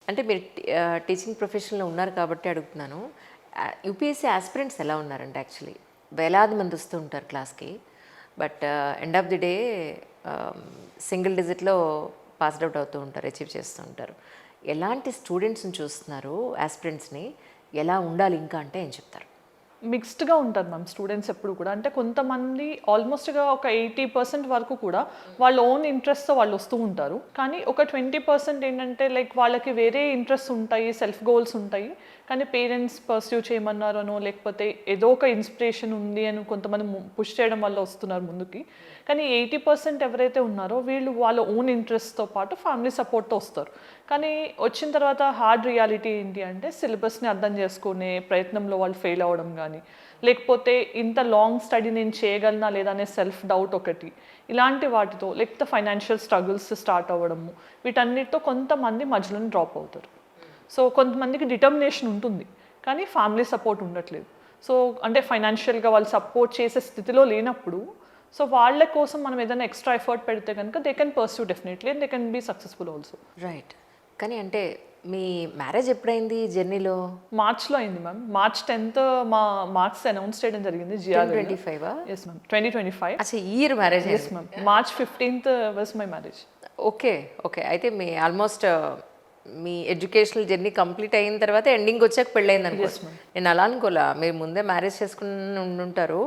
అంటే మీరు టీచింగ్ ప్రొఫెషన్లో ఉన్నారు కాబట్టి అడుగుతున్నాను. యూపీఎస్సీ ఆస్పిరెంట్స్ ఎలా ఉన్నారంటే యాక్చువల్లీ వేలాది మంది వస్తూ ఉంటారు క్లాస్కి. But end of the day single డిజిట్లో పాస్డ్ అవుట్ అవుతూ ఉంటారు, అచీవ్ చేస్తూ ఉంటారు. ఎలాంటి స్టూడెంట్స్ని చూస్తున్నారు ఆస్పిరెంట్స్ని, ఎలా ఉండాలి ఇంకా అంటే ఏం చెప్తారు? మిక్స్డ్గా ఉంటారు మ్యామ్ స్టూడెంట్స్ ఎప్పుడు కూడా. అంటే కొంతమంది ఆల్మోస్ట్గా ఒక 80% వరకు కూడా వాళ్ళ ఓన్ ఇంట్రెస్ట్తో వాళ్ళు వస్తూ ఉంటారు. కానీ ఒక 20% ఏంటంటే లైక్ వాళ్ళకి వేరే ఇంట్రెస్ట్ ఉంటాయి, సెల్ఫ్ గోల్స్ ఉంటాయి. కానీ పేరెంట్స్ పర్స్యూ చేయమన్నారనో లేకపోతే ఏదో ఒక ఇన్స్పిరేషన్ ఉంది అని కొంతమంది పుష్ చేయడం వల్ల వస్తున్నారు ముందుకి. కానీ 80% ఎవరైతే ఉన్నారో వీళ్ళు వాళ్ళ ఓన్ ఇంట్రెస్ట్తో పాటు ఫ్యామిలీ సపోర్ట్తో వస్తారు. కానీ వచ్చిన తర్వాత హార్డ్ రియాలిటీ ఏంటి అంటే సిలబస్ని అర్థం చేసుకునే ప్రయత్నంలో వాళ్ళు ఫెయిల్ అవ్వడం కానీ, లేకపోతే ఇంత లాంగ్ స్టడీ నేను చేయగలనా లేదా అనే సెల్ఫ్ డౌట్ ఒకటి, ఇలాంటి వాటితో లేకపోతే ఫైనాన్షియల్ స్ట్రగుల్స్ స్టార్ట్ అవ్వడము, వీటన్నిటితో కొంతమంది మధ్యలోనే డ్రాప్ అవుతారు. సో కొంతమందికి డిటర్మినేషన్ ఉంటుంది కానీ ఫ్యామిలీ సపోర్ట్ ఉండట్లేదు. సో అంటే ఫైనాన్షియల్గా వాళ్ళు సపోర్ట్ చేసే స్థితిలో లేనప్పుడు సో వాళ్ళ కోసం మనం ఏదైనా ఎక్స్ట్రా ఎఫర్ట్ పెడితే కనుక they can pursue definitely and they can be successful also. Right. కానీ అంటే మీ మ్యారేజ్ ఎప్పుడైంది జర్నీలో? మార్చ్లో అయింది మ్యామ్. మార్చ్ 10th మా మార్క్స్ అనౌన్స్ చేయడం జరిగింది జిఆర్. 2025? Yes ma'am, 2025. అచ్చా, year marriage? Yes ma'am, March 15th was my marriage. Okay okay. అయితే మీ ఆల్మోస్ట్ మీ ఎడ్యుకేషనల్ జర్నీ కంప్లీట్ అయిన తర్వాత ఎండింగ్ వచ్చాక పెళ్ళయింది అనుకో. నేను అలా అనుకోలే, మీరు ముందే మ్యారేజ్ చేసుకుని ఉండుంటారు,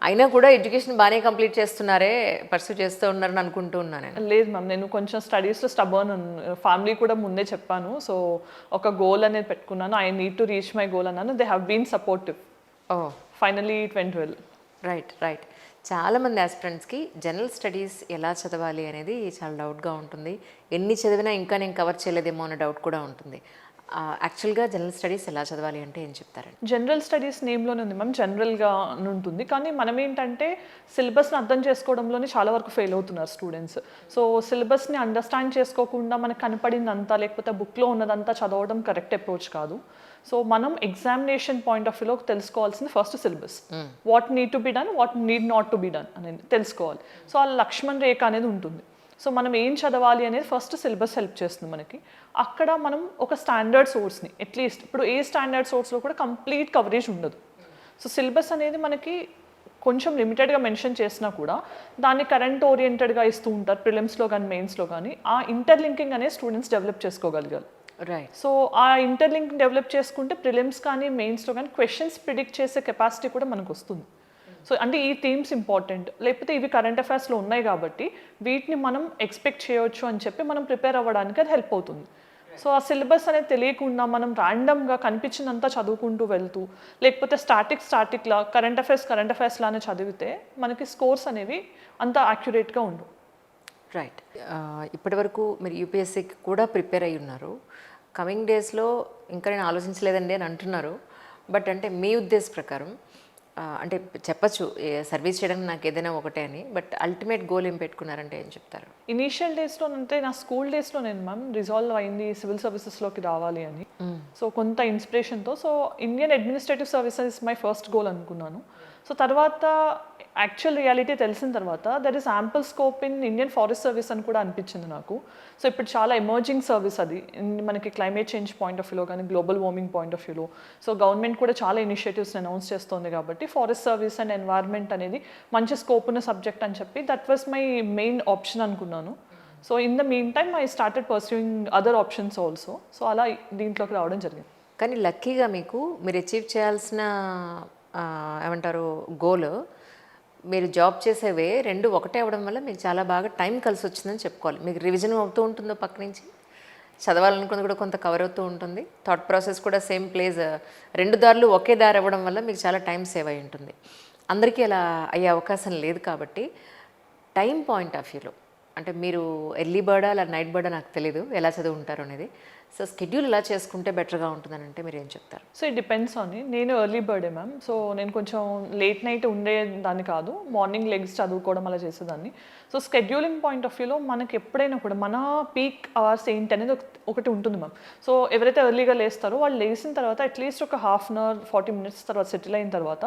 అయినా కూడా ఎడ్యుకేషన్ బాగానే కంప్లీట్ చేస్తున్నారే, పర్సూ చేస్తూ ఉన్నారని అనుకుంటూ ఉన్నాను నేను. లేదు మ్యామ్, నేను కొంచెం స్టడీస్లో స్టబర్న్, ఫ్యామిలీ కూడా ముందే చెప్పాను. సో ఒక గోల్ అనేది పెట్టుకున్నాను, I need to reach my goal అన్నాను. They have been supportive. Oh, finally it went well. Right right. చాలామంది ఆస్పిరెంట్స్కి జనరల్ స్టడీస్ ఎలా చదవాలి అనేది చాలా డౌట్గా ఉంటుంది. ఎన్ని చదివినా ఇంకా నేను కవర్ చేయలేదేమో అన్న డౌట్ కూడా ఉంటుంది. యాక్చువల్గా జనరల్ స్టడీస్ ఎలా చదవాలి అంటే ఏం చెప్తారండి? జనరల్ స్టడీస్ నేమ్లోనే ఉంది మ్యామ్, జనరల్గా ఉంటుంది. కానీ మనం ఏంటంటే సిలబస్ని అర్థం చేసుకోవడంలోనే చాలా వరకు ఫెయిల్ అవుతున్నారు స్టూడెంట్స్. సో సిలబస్ని అండర్స్టాండ్ చేసుకోకుండా మనకు కనపడిందంతా లేకపోతే బుక్లో ఉన్నదంతా చదవడం కరెక్ట్ అప్రోచ్ కాదు. సో మనం ఎగ్జామినేషన్ పాయింట్ ఆఫ్ వ్యూలో తెలుసుకోవాల్సింది first syllabus, what need to be done, what need not to be done అనేది తెలుసుకోవాలి. సో ఆ లక్ష్మణ్ రేఖ అనేది ఉంటుంది. సో మనం ఏం చదవాలి అనేది ఫస్ట్ సిలబస్ హెల్ప్ చేస్తుంది మనకి. అక్కడ మనం ఒక స్టాండర్డ్ సోర్స్ని అట్లీస్ట్, ఇప్పుడు ఏ స్టాండర్డ్ సోర్స్లో కూడా కంప్లీట్ కవరేజ్ ఉండదు. సో సిలబస్ అనేది మనకి కొంచెం లిమిటెడ్గా మెన్షన్ చేసినా కూడా దాన్ని కరెంట్ ఓరియంటెడ్గా ఇస్తూ ఉంటారు ప్రిలిమ్స్లో కానీ మెయిన్స్లో కానీ. ఆ ఇంటర్లింకింగ్ అనేది స్టూడెంట్స్ డెవలప్ చేసుకోగలగాలి. రైట్. సో ఆ ఇంటర్లింక్ డెవలప్ చేసుకుంటే ప్రిలిమ్స్ కానీ మెయిన్స్లో కానీ క్వశ్చన్స్ ప్రిడిక్ట్ చేసే కెపాసిటీ కూడా మనకు వస్తుంది. సో అంటే ఈ థీమ్స్ ఇంపార్టెంట్, లేకపోతే ఇవి కరెంట్ అఫైర్స్లో ఉన్నాయి కాబట్టి వీటిని మనం ఎక్స్పెక్ట్ చేయొచ్చు అని చెప్పి మనం ప్రిపేర్ అవ్వడానికి అది హెల్ప్ అవుతుంది. సో ఆ సిలబస్ అనేది తెలియకుండా మనం ర్యాండమ్గా కనిపించినంత చదువుకుంటూ వెళ్తూ, లేకపోతే స్టాటిక్లా కరెంట్ అఫైర్స్ లానే చదివితే మనకి స్కోర్స్ అనేవి అంత యాక్యురేట్గా ఉండవు. రైట్. ఇప్పటి వరకు మీరు యూపీఎస్సీకి కూడా ప్రిపేర్ అయ్యి ఉన్నారు. కమింగ్ డేస్లో ఇంకా నేను ఆలోచించలేదండి అని అంటున్నారు. బట్ అంటే మీ ఉద్దేశ ప్రకారం అంటే చెప్పచ్చు సర్వీస్ చేయడానికి నాకు ఏదైనా ఒకటే అని, బట్ అల్టిమేట్ గోల్ ఏం పెట్టుకున్నారంటే ఏం చెప్తారు? ఇనీషియల్ డేస్లో అంటే నా స్కూల్ డేస్లో నేను మ్యామ్ రిజాల్వ్ అయింది సివిల్ సర్వీసెస్లోకి రావాలి అని. సో కొంత ఇన్స్పిరేషన్తో so Indian administrative services my first goal అనుకున్నాను. సో తర్వాత యాక్చువల్ రియాలిటీ తెలిసిన తర్వాత there is ample scope in Indian forest service అని కూడా అనిపించింది నాకు. సో ఇప్పుడు చాలా ఎమర్జింగ్ సర్వీస్ అది మనకి క్లైమేట్ చేంజ్ పాయింట్ ఆఫ్ వ్యూలో కానీ గ్లోబల్ వార్మింగ్ పాయింట్ ఆఫ్ వ్యూలో. సో గవర్నమెంట్ కూడా చాలా ఇనిషియేటివ్స్ అనౌన్స్ చేస్తుంది కాబట్టి ఫారెస్ట్ సర్వీస్ అండ్ ఎన్వైర్న్మెంట్ అనేది మంచి స్కోప్ ఉన్న సబ్జెక్ట్ అని చెప్పి that was my main option అనుకున్నాను. So in the mean time I started pursuing other options also. So అలా దీంట్లోకి రావడం జరిగింది. కానీ లక్కీగా మీకు మీరు అచీవ్ చేయాల్సిన ఏమంటారు గోల్, మీరు జాబ్ చేసేవే రెండు ఒకటే అవ్వడం వల్ల మీకు చాలా బాగా టైం కలిసి వచ్చిందని చెప్పుకోవాలి. మీకు రివిజన్ అవుతూ ఉంటుందో పక్క నుంచి, చదవాలనుకున్నది కూడా కొంత కవర్ అవుతూ ఉంటుంది, థాట్ ప్రాసెస్ కూడా సేమ్ ప్లేస్, రెండు దారులు ఒకే దారి అవ్వడం వల్ల మీకు చాలా టైం సేవ్ అయి ఉంటుంది. అందరికీ అలా అయ్యే అవకాశం లేదు కాబట్టి టైం పాయింట్ ఆఫ్ వ్యూలో అంటే మీరు ఎర్లీ బర్డా అలా నైట్ బర్డా నాకు తెలీదు ఎలా చదువు ఉంటారు అనేది. సో స్కెడ్యూల్ ఎలా చేసుకుంటే బెటర్గా ఉంటుందని అంటే మీరు ఏం చెప్తారు? సో ఇట్ డిపెండ్స్ ఆన్ నేను ఎర్లీ బర్డే మ్యామ్. సో నేను కొంచెం లేట్ నైట్ ఉండేదాన్ని కాదు, మార్నింగ్ లెగ్స్ చదువుకోవడం అలా చేసేదాన్ని. సో స్కెడ్యూలింగ్ పాయింట్ ఆఫ్ వ్యూలో మనకి ఎప్పుడైనా కూడా మన పీక్ అవర్స్ ఏంటి అనేది ఒకటి ఉంటుంది మ్యామ్. సో ఎవరైతే ఎర్లీగా లేస్తారో వాళ్ళు లేచిన తర్వాత అట్లీస్ట్ ఒక హాఫ్ అన్ అవర్ 40 minutes తర్వాత సెటిల్ అయిన తర్వాత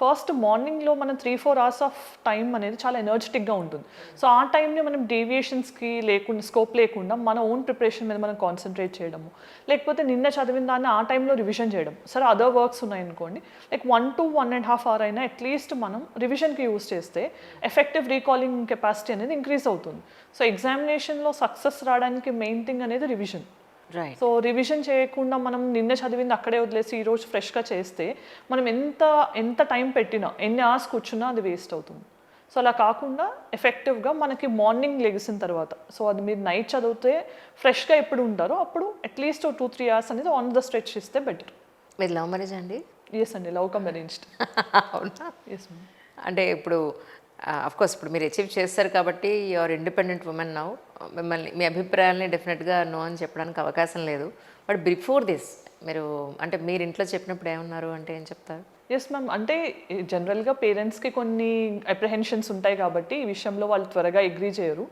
ఫస్ట్ మార్నింగ్లో మన 3-4 hours ఆఫ్ టైం అనేది చాలా ఎనర్జెటిక్గా ఉంటుంది. సో ఆ టైంని మనం డీవియేషన్స్కి లేకుండా స్కోప్ లేకుండా మన ఓన్ ప్రిపరేషన్ మీద మనం కాన్సన్ట్రేట్ చేయొచ్చు. చేయడము, లేకపోతే నిన్న చదివిన దాన్ని ఆ టైంలో రివిజన్ చేయడం. సరే అదర్ వర్క్స్ ఉన్నాయనుకోండి, లైక్ 1 to 1.5 hour అయినా అట్లీస్ట్ మనం రివిజన్కి యూస్ చేస్తే ఎఫెక్టివ్ రీకాలింగ్ కెపాసిటీ అనేది ఇంక్రీజ్ అవుతుంది. సో ఎగ్జామినేషన్లో సక్సెస్ రావడానికి మెయిన్ థింగ్ అనేది రివిజన్. రైట్. సో రివిజన్ చేయకుండా మనం నిన్న చదివింది అక్కడే వదిలేసి ఈరోజు ఫ్రెష్గా చేస్తే మనం ఎంత టైం పెట్టినా, ఎన్ని అవర్స్ కూర్చున్నా అది వేస్ట్ అవుతుంది. సో అలా కాకుండా ఎఫెక్టివ్గా మనకి మార్నింగ్ లెగిసిన తర్వాత, సో అది మీరు నైట్ చదివితే ఫ్రెష్గా ఎప్పుడు ఉంటారో అప్పుడు అట్లీస్ట్ 2-3 hours అనేది ఆన్ ద స్ట్రెచ్ ఇస్తే బెటర్. మీరు లవ్ మ్యారేజ్ అండి? ఎస్ అండి, లవ్ కమ్ అరేంజ్డ్. అవునా? Yes ma'am. అంటే ఇప్పుడు కోర్స్ ఇప్పుడు మీరు అచీవ్ చేస్తారు కాబట్టి యువర్ ఇండిపెండెంట్ ఉమెన్ నౌ. మిమ్మల్ని మీ అభిప్రాయాలని డెఫినెట్గా నో అని చెప్పడానికి అవకాశం లేదు. బట్ బిఫోర్ దిస్ మీరు అంటే మీరు ఇంట్లో చెప్పినప్పుడు ఏమన్నారు అంటే ఏం చెప్తారు? ఎస్ మ్యామ్, అంటే జనరల్గా పేరెంట్స్కి కొన్ని అప్రిహెన్షన్స్ ఉంటాయి కాబట్టి ఈ విషయంలో వాళ్ళు త్వరగా అగ్రీ చేయరు.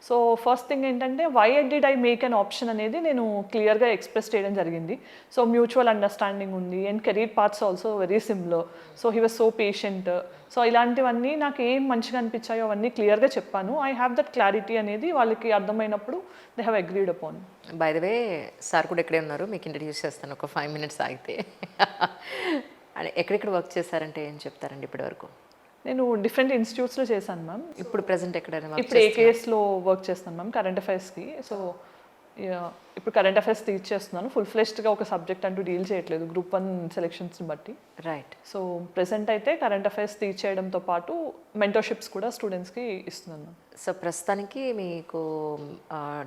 సో ఫస్ట్ థింగ్ ఏంటంటే why did I make an option అనేది నేను క్లియర్గా ఎక్స్ప్రెస్ చేయడం జరిగింది. సో మ్యూచువల్ అండర్స్టాండింగ్ ఉంది and career paths also very similar. So he was so patient. So ఇలాంటివన్నీ నాకు ఏం మంచిగా అనిపించాయో అవన్నీ క్లియర్గా చెప్పాను. ఐ హ్యావ్ దట్ క్లారిటీ అనేది వాళ్ళకి అర్థమైనప్పుడు they have agreed upon. By the way sir కూడా ఇక్కడే ఉన్నారు, మీకు ఇంట్రడ్యూస్ చేస్తాను ఒక 5 minutes ఆగితే. అంటే ఎక్కడెక్కడ వర్క్ చేశారంటే ఏం చెప్తారండి ఇప్పటి వరకు? నేను డిఫరెంట్ ఇన్స్టిట్యూట్స్లో చేశాను మ్యామ్. ఇప్పుడు ప్రెసెంట్ ఎక్కడైనా work ఇప్పుడు ఏకేఎస్లో వర్క్ చేస్తాను మ్యామ్, కరెంట్ అఫైర్స్కి. సో ఇప్పుడు కరెంట్ అఫైర్స్ టీచ్ చేస్తున్నాను. ఫుల్ ఫ్లెష్డ్గా ఒక సబ్జెక్ట్ అంటూ డీల్ చేయట్లేదు గ్రూప్ 1 సెలెక్షన్స్ని బట్టి. రైట్. సో ప్రెసెంట్ అయితే కరెంట్ అఫైర్స్ టీచ్ చేయడంతో పాటు మెంటర్షిప్స్ కూడా స్టూడెంట్స్కి ఇస్తున్నాను మ్యామ్. సో ప్రస్తుతానికి మీకు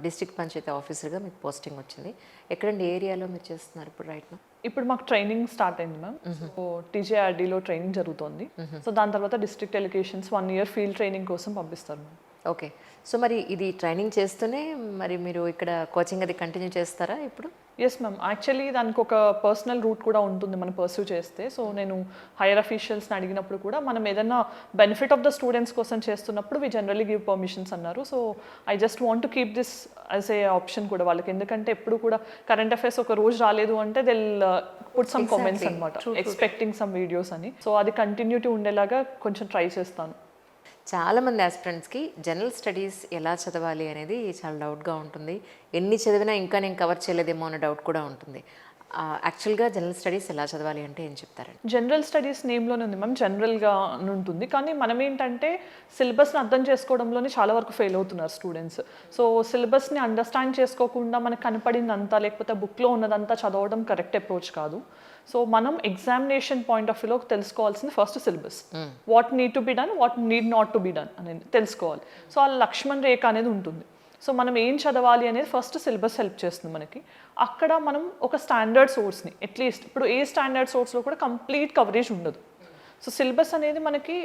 డిస్ట్రిక్ట్ పంచాయతీ ఆఫీసర్గా మీకు పోస్టింగ్ వచ్చింది. ఎక్కడండి ఏరియాలో మీరు చేస్తున్నారు ఇప్పుడు రైట్ నా? ఇప్పుడు మాకు ట్రైనింగ్ స్టార్ట్ అయింది మ్యామ్. సో టీజేఆర్డీలో ట్రైనింగ్ జరుగుతోంది. సో దాని తర్వాత డిస్ట్రిక్ట్ ఎలికేషన్స్ 1 year ఫీల్డ్ ట్రైనింగ్ కోసం పంపిస్తారు మ్యామ్. ఓకే. సో మరి ఇది ట్రైనింగ్ చేస్తూనే మరి మీరు ఇక్కడ కోచింగ్ అది కంటిన్యూ చేస్తారా ఇప్పుడు? ఎస్ మ్యామ్, యాక్చువల్లీ దానికి ఒక పర్సనల్ రూట్ కూడా ఉంటుంది మనం పర్సూ చేస్తే. సో నేను హైయర్ అఫీషియల్స్ని అడిగినప్పుడు కూడా మనం ఏదైనా బెనిఫిట్ ఆఫ్ ద స్టూడెంట్స్ కోసం చేస్తున్నప్పుడు వి జనరలీ గివ్ పర్మిషన్స్ అన్నారు. So I just want to keep this as a option కూడా వాళ్ళకి. ఎందుకంటే ఎప్పుడు కూడా కరెంట్ అఫైర్స్ ఒక రోజు రాలేదు అంటే దిల్ పుట్ సమ్ కామెంట్స్ అనమాట, ఎక్స్పెక్టింగ్ సమ్ వీడియోస్ అని. సో అది కంటిన్యూటీ ఉండేలాగా కొంచెం ట్రై చేస్తాను. చాలామంది ఆస్పిరెంట్స్కి జనరల్ స్టడీస్ ఎలా చదవాలి అనేది చాలా డౌట్గా ఉంటుంది. ఎన్ని చదివినా ఇంకా నేను కవర్ చేయలేదేమో అన్న డౌట్ కూడా ఉంటుంది. యాక్చువల్గా జనరల్ స్టడీస్ ఎలా చదవాలి అంటే ఏం చెప్తారండి? జనరల్ స్టడీస్ నేమ్లోనే ఉంది మ్యామ్, జనరల్గా ఉంటుంది. కానీ మనం ఏంటంటే సిలబస్ని అర్థం చేసుకోవడంలోనే చాలా వరకు ఫెయిల్ అవుతున్నారు స్టూడెంట్స్. సో సిలబస్ని అండర్స్టాండ్ చేసుకోకుండా మనకు కనపడిందంతా లేకపోతే బుక్లో ఉన్నదంతా చదవడం కరెక్ట్ అప్రోచ్ కాదు. సో మనం ఎగ్జామినేషన్ పాయింట్ ఆఫ్ వ్యూలో తెలుసుకోవాల్సింది first syllabus. What need to be done, what need not to be done అనేది తెలుసుకోవాలి. సో ఆ లక్ష్మణ్ రేఖ అనేది ఉంటుంది. సో మనం ఏం చదవాలి అనేది ఫస్ట్ సిలబస్ హెల్ప్ చేస్తుంది మనకి. అక్కడ మనం ఒక స్టాండర్డ్ సోర్స్ని అట్లీస్ట్ ఇప్పుడు ఏ స్టాండర్డ్ సోర్స్లో కూడా కంప్లీట్ కవరేజ్ ఉండదు. సో సిలబస్ అనేది మనకి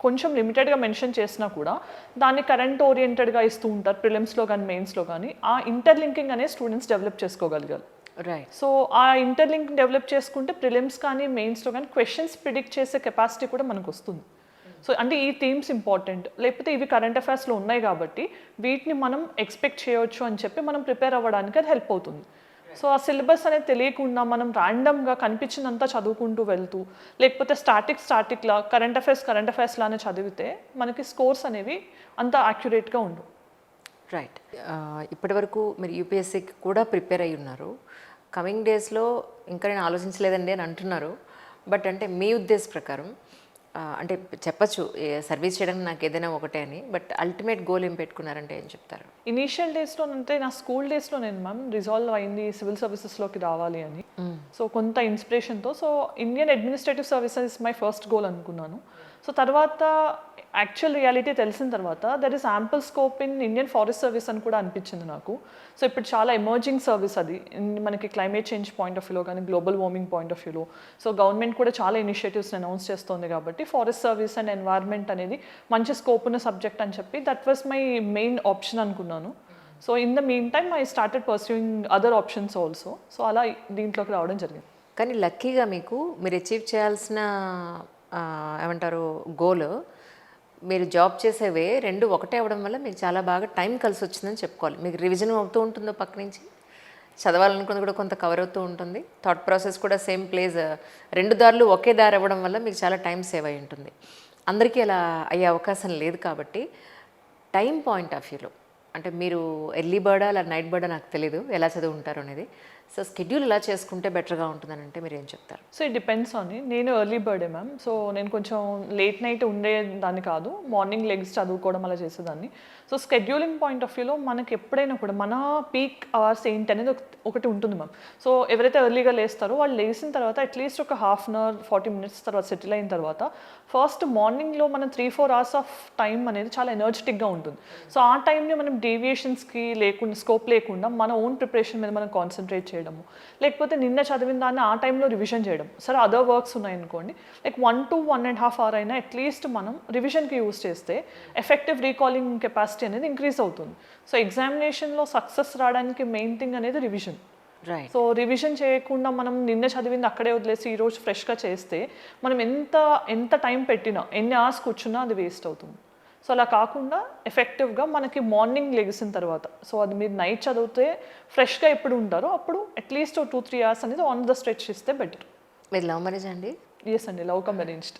కొంచెం లిమిటెడ్గా మెన్షన్ చేసినా కూడా దాన్ని కరెంట్ ఓరియంటెడ్గా ఇస్తూ ఉంటారు ప్రిలిమ్స్లో కానీ మెయిన్స్లో కానీ. ఆ ఇంటర్లింకింగ్ అనేది స్టూడెంట్స్ డెవలప్ చేసుకోగలగాలి. రైట్. సో ఆ ఇంటర్లింక్ డెవలప్ చేసుకుంటే ప్రిలిమ్స్ కానీ మెయిన్స్లో కానీ క్వశ్చన్స్ ప్రిడిక్ట్ చేసే కెపాసిటీ కూడా మనకు వస్తుంది. సో అంటే ఈ థీమ్స్ ఇంపార్టెంట్, లేకపోతే ఇవి కరెంట్ అఫైర్స్లో ఉన్నాయి కాబట్టి వీటిని మనం ఎక్స్పెక్ట్ చేయొచ్చు అని చెప్పి మనం ప్రిపేర్ అవ్వడానికి అది హెల్ప్ అవుతుంది. సో ఆ సిలబస్ అనేది తెలియకుండా మనం ర్యాండమ్గా కనిపించినంత చదువుకుంటూ వెళ్తూ లేకపోతే స్టాటిక్లా కరెంట్ అఫైర్స్ లానే చదివితే మనకి స్కోర్స్ అనేవి అంత యాక్యురేట్గా ఉండవు. రైట్. ఇప్పటి వరకు మీరు యూపీఎస్సీకి కూడా ప్రిపేర్ అయ్యి ఉన్నారు. కమింగ్ డేస్లో ఇంకా నేను ఆలోచించలేదండి అని అంటున్నారు. బట్ అంటే మీ ఉద్దేశ ప్రకారం అంటే చెప్పచ్చు సర్వీస్ చేయడానికి నాకు ఏదైనా ఒకటే అని, బట్ అల్టిమేట్ గోల్ ఏం పెట్టుకున్నారంటే ఏం చెప్తారు? ఇనీషియల్ డేస్లో అంటే నా స్కూల్ డేస్లో నేను మ్యామ్ రిజాల్వ్ అయింది సివిల్ సర్వీసెస్లోకి రావాలి అని. సో కొంత ఇన్స్పిరేషన్తో so Indian administrative services my first goal అనుకున్నాను. సో తర్వాత యాక్చువల్ రియాలిటీ తెలిసిన తర్వాత there is ample scope in Indian forest service అని కూడా అనిపించింది నాకు. సో ఇప్పుడు చాలా ఎమర్జింగ్ సర్వీస్ అది మనకి క్లైమేట్ చేంజ్ పాయింట్ ఆఫ్ వ్యూలో కానీ గ్లోబల్ వార్మింగ్ పాయింట్ ఆఫ్ వ్యూలో. సో గవర్నమెంట్ కూడా చాలా ఇనిషియేటివ్స్ అనౌన్స్ చేస్తుంది కాబట్టి ఫారెస్ట్ సర్వీస్ అండ్ ఎన్వైర్న్మెంట్ అనేది మంచి స్కోప్ ఉన్న సబ్జెక్ట్ అని చెప్పి that was my main option అనుకున్నాను. So in the mean time I started pursuing other options also. So అలా దీంట్లోకి రావడం జరిగింది. కానీ లక్కీగా మీకు మీరు అచీవ్ చేయాల్సిన ఏమంటారు గోల్, మీరు జాబ్ చేసేవే రెండు ఒకటే అవ్వడం వల్ల మీకు చాలా బాగా టైం కలిసి వచ్చిందని చెప్పుకోవాలి. మీకు రివిజన్ అవుతూ ఉంటుందో పక్క నుంచి చదవాలనుకున్నది కూడా కొంత కవర్ అవుతూ ఉంటుంది. థాట్ ప్రాసెస్ కూడా సేమ్ ప్లేస్, రెండు దారులు ఒకే దారి అవ్వడం వల్ల మీకు చాలా టైం సేవ్ అయి ఉంటుంది. అందరికీ అలా అయ్యే అవకాశం లేదు కాబట్టి టైం పాయింట్ ఆఫ్ వ్యూలో అంటే మీరు ఎర్లీ బర్డా అలా నైట్ బర్డా నాకు తెలీదు ఎలా చదువుంటారు అనేది. సో స్కెడ్యూల్ ఎలా చేసుకుంటే బెటర్గా ఉంటుందని అంటే మీరు ఏం చెప్తారు? సో ఇట్ డిపెండ్స్ ఆన్ నేను ఎర్లీ బర్డే మ్యామ్. సో నేను కొంచెం లేట్ నైట్ ఉండేదాన్ని కాదు, మార్నింగ్ లెగ్స్ చదువుకోవడం అలా చేసేదాన్ని. సో స్కెడ్యూలింగ్ పాయింట్ ఆఫ్ వ్యూలో మనకి ఎప్పుడైనా కూడా మన పీక్ అవర్స్ ఏంటి అనేది ఒకటి ఉంటుంది మ్యామ్. సో ఎవరైతే ఎర్లీగా లేస్తారో వాళ్ళు లేచిన తర్వాత అట్లీస్ట్ ఒక హాఫ్ అన్ అవర్ 40 minutes తర్వాత సెటిల్ అయిన తర్వాత ఫస్ట్ మార్నింగ్లో మనం 3-4 hours ఆఫ్ టైం అనేది చాలా ఎనర్జెటిక్గా ఉంటుంది. సో ఆ టైంని మనం డీవియేషన్స్కి లేకుండా, స్కోప్ లేకుండా మన ఓన్ ప్రిపరేషన్ మీద మనం కాన్సన్ట్రేట్ చేయడము, లేకపోతే నిన్న చదివిన దాన్ని ఆ టైంలో రివిజన్ చేయడం. సరే అదర్ వర్క్స్ ఉన్నాయనుకోండి, లైక్ 1 to 1.5 hour అయినా అట్లీస్ట్ మనం రివిజన్కి యూస్ చేస్తే ఎఫెక్టివ్ రీకాలింగ్ కెపాసిటీ అనేది ఇంక్రీజ్ అవుతుంది. సో ఎగ్జామినేషన్లో సక్సెస్ రావడానికి మెయిన్ థింగ్ అనేది రివిజన్. రైట్. సో రివిజన్ చేయకుండా మనం నిన్న చదివింది అక్కడే వదిలేసి ఈరోజు ఫ్రెష్గా చేస్తే మనం ఎంత టైం పెట్టినా, ఎన్ని అవర్స్ కూర్చున్నా అది వేస్ట్ అవుతుంది. సో అలా కాకుండా ఎఫెక్టివ్గా మనకి మార్నింగ్ లెగిసిన తర్వాత, సో అది మీరు నైట్ చదివితే ఫ్రెష్గా ఎప్పుడు ఉంటారో అప్పుడు అట్లీస్ట్ 2-3 hours అనేది ఆన్ ద స్ట్రెచ్ ఇస్తే బెటర్. మీరు లవ్ మ్యారేజ్ అండి? ఎస్ అండి, లవ్ కమ్ అరేంజ్డ్.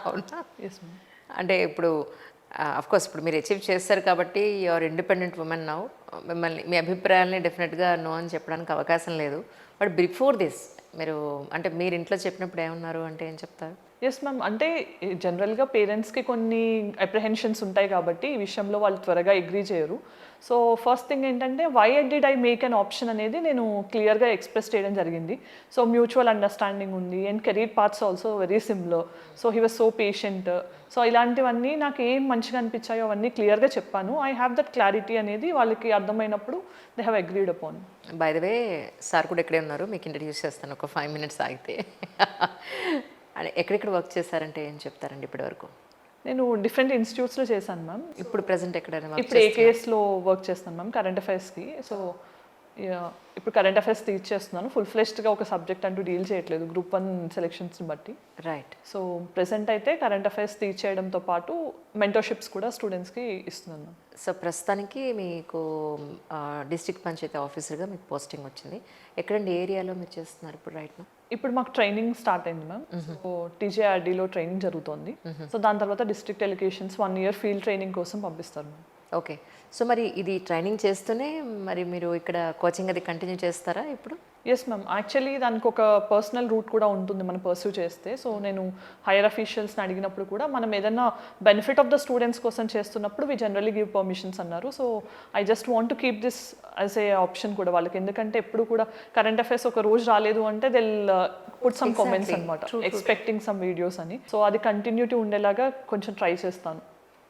అవునా? Yes ma'am. అంటే ఇప్పుడు కోర్స్ ఇప్పుడు మీరు అచీవ్ చేస్తారు కాబట్టి యువర్ ఇండిపెండెంట్ ఉమెన్ నౌ. మిమ్మల్ని మీ అభిప్రాయాలని డెఫినెట్గా నో అని చెప్పడానికి అవకాశం లేదు. బట్ బిఫోర్ దిస్ మీరు అంటే మీరు ఇంట్లో చెప్పినప్పుడు ఏమన్నారు అంటే ఏం చెప్తారు? Yes ma'am. అంటే జనరల్గా పేరెంట్స్కి కొన్ని అప్రిహెన్షన్స్ ఉంటాయి కాబట్టి ఈ విషయంలో వాళ్ళు త్వరగా అగ్రీ చేయరు. సో ఫస్ట్ థింగ్ ఏంటంటే why did I make an option అనేది నేను క్లియర్గా ఎక్స్ప్రెస్ చేయడం జరిగింది. సో మ్యూచువల్ అండర్స్టాండింగ్ ఉంది and career paths also very similar. So he was so patient. So ఇలాంటివన్నీ నాకు ఏం మంచిగా అనిపించాయో అవన్నీ క్లియర్గా చెప్పాను. ఐ హ్యావ్ దట్ క్లారిటీ అనేది వాళ్ళకి అర్థమైనప్పుడు they have agreed upon. By the way sir కూడా ఇక్కడే ఉన్నారు, మీకు ఇంట్రడ్యూస్ చేస్తాను ఒక 5 minutes ఆగితే. అంటే ఎక్కడెక్కడ వర్క్ చేశారంటే ఏం చెప్తారండి ఇప్పటివరకు? నేను డిఫరెంట్ ఇన్స్టిట్యూట్స్లో చేశాను మ్యామ్. ఇప్పుడు ప్రెసెంట్ ఎక్కడైనా work ఇప్పుడు ఏకేఎస్లో వర్క్ చేస్తాను మ్యామ్, కరెంట్ అఫైర్స్కి. సో ఇప్పుడు కరెంట్ అఫైర్స్ టీచ్ చేస్తున్నాను. ఫుల్ ఫ్లెష్డ్గా ఒక సబ్జెక్ట్ అంటూ డీల్ చేయట్లేదు గ్రూప్ 1 సెలెక్షన్స్ని బట్టి. రైట్. సో ప్రెసెంట్ అయితే కరెంట్ అఫైర్స్ టీచ్ చేయడంతో పాటు మెంటర్షిప్స్ కూడా స్టూడెంట్స్కి ఇస్తున్నాను మ్యామ్. సో ప్రస్తుతానికి మీకు డిస్ట్రిక్ట్ పంచాయతీ ఆఫీసర్గా మీకు పోస్టింగ్ వచ్చింది. ఎక్కడండి ఏరియాలో మీరు చేస్తున్నారు ఇప్పుడు రైట్ నా? ఇప్పుడు మాకు ట్రైనింగ్ స్టార్ట్ అయింది మ్యామ్. సో టీజేఆర్డీలో ట్రైనింగ్ జరుగుతోంది. సో దాని తర్వాత డిస్ట్రిక్ట్ ఎలికేషన్స్ 1 year ఫీల్డ్ ట్రైనింగ్ కోసం పంపిస్తారు మ్యామ్. ఓకే. సో మరి ఇది ట్రైనింగ్ చేస్తూనే మరి మీరు ఇక్కడ కోచింగ్ అది కంటిన్యూ చేస్తారా ఇప్పుడు? Yes ma'am. యాక్చువల్లీ దానికి ఒక పర్సనల్ రూట్ కూడా ఉంటుంది మనం పర్సూ చేస్తే. సో నేను హైయర్ అఫీషియల్స్ని అడిగినప్పుడు కూడా మనం ఏదైనా బెనిఫిట్ ఆఫ్ ద స్టూడెంట్స్ కోసం చేస్తున్నప్పుడు వి జనరలీ గివ్ పర్మిషన్స్ అన్నారు. So I just want to keep this as a option కూడా వాళ్ళకి. ఎందుకంటే ఎప్పుడు కూడా కరెంట్ అఫైర్స్ ఒక రోజు రాలేదు అంటే దిల్ పుట్ సమ్ కామెంట్స్ అనమాట, ఎక్స్పెక్టింగ్ సమ్ వీడియోస్ అని. సో అది కంటిన్యూటీ ఉండేలాగా కొంచెం ట్రై చేస్తాను.